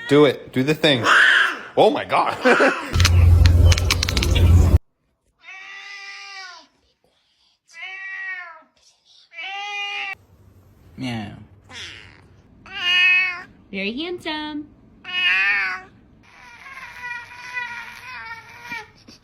Do it. Do the thing. Oh my god. Meow. Very handsome.